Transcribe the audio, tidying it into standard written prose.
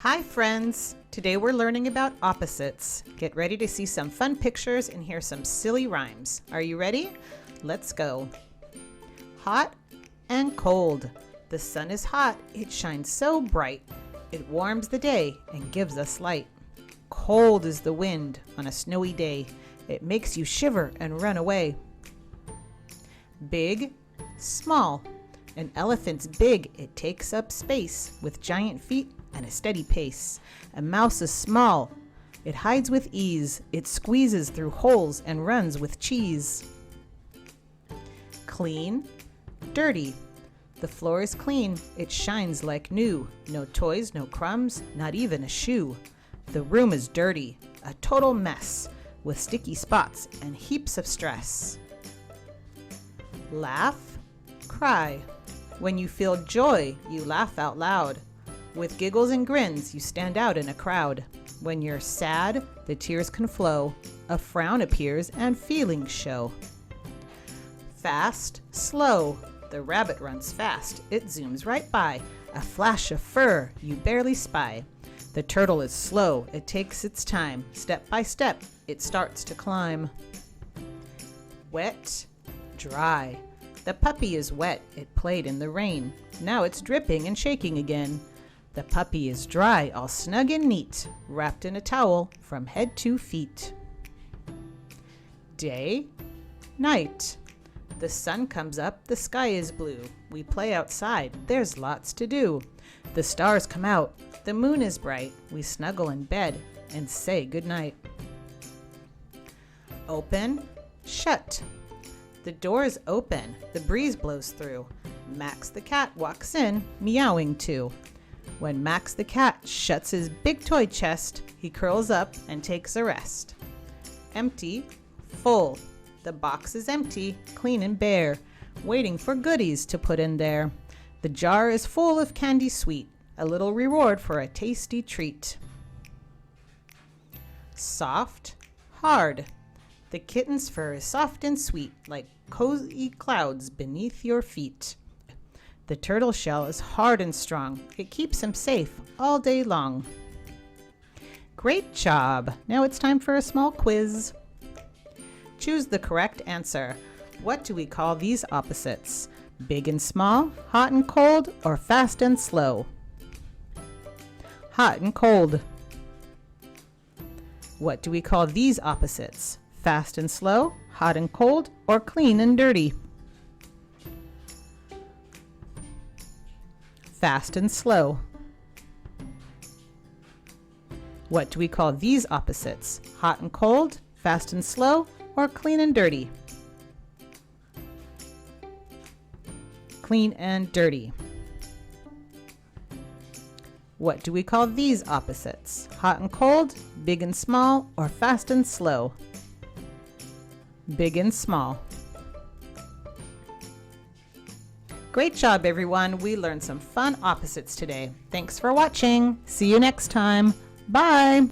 Hi friends! Today we're learning about opposites. Get ready to see some fun pictures and hear some silly rhymes. Are you ready? Let's go. Hot and cold. The sun is hot, it shines so bright. It warms the day and gives us light. Cold is the wind on a snowy day. It makes you shiver and run away. Big, small. An elephant's big, it takes up space with giant feet and a steady pace. A mouse is small, it hides with ease. It squeezes through holes and runs with cheese. Clean, dirty. The floor is clean, it shines like new. No toys, no crumbs, not even a shoe. The room is dirty, a total mess, with sticky spots and heaps of stress. Laugh, cry. When you feel joy, you laugh out loud. With giggles and grins, you stand out in a crowd. When you're sad, the tears can flow. A frown appears and feelings show. Fast, slow. The rabbit runs fast. It zooms right by. A flash of fur you barely spy. The turtle is slow. It takes its time. Step by step, it starts to climb. Wet, dry. The puppy is wet. It played in the rain. Now it's dripping and shaking again. The puppy is dry, all snug and neat, wrapped in a towel from head to feet. Day, night. The sun comes up, the sky is blue. We play outside, there's lots to do. The stars come out, the moon is bright. We snuggle in bed and say goodnight. Open, shut. The door is open, the breeze blows through. Max the cat walks in, meowing too. When Max the cat shuts his big toy chest, he curls up and takes a rest. Empty, full. The box is empty, clean and bare, waiting for goodies to put in there. The jar is full of candy sweet, a little reward for a tasty treat. Soft, hard. The kitten's fur is soft and sweet, like cozy clouds beneath your feet. The turtle shell is hard and strong. It keeps him safe all day long. Great job! Now it's time for a small quiz. Choose the correct answer. What do we call these opposites? Big and small, hot and cold, or fast and slow? Hot and cold. What do we call these opposites? Fast and slow, hot and cold, or clean and dirty? Fast and slow. What do we call these opposites? Hot and cold, fast and slow, or clean and dirty? Clean and dirty. What do we call these opposites? Hot and cold, big and small, or fast and slow? Big and small. Great job, everyone. We learned some fun opposites today. Thanks for watching. See you next time. Bye.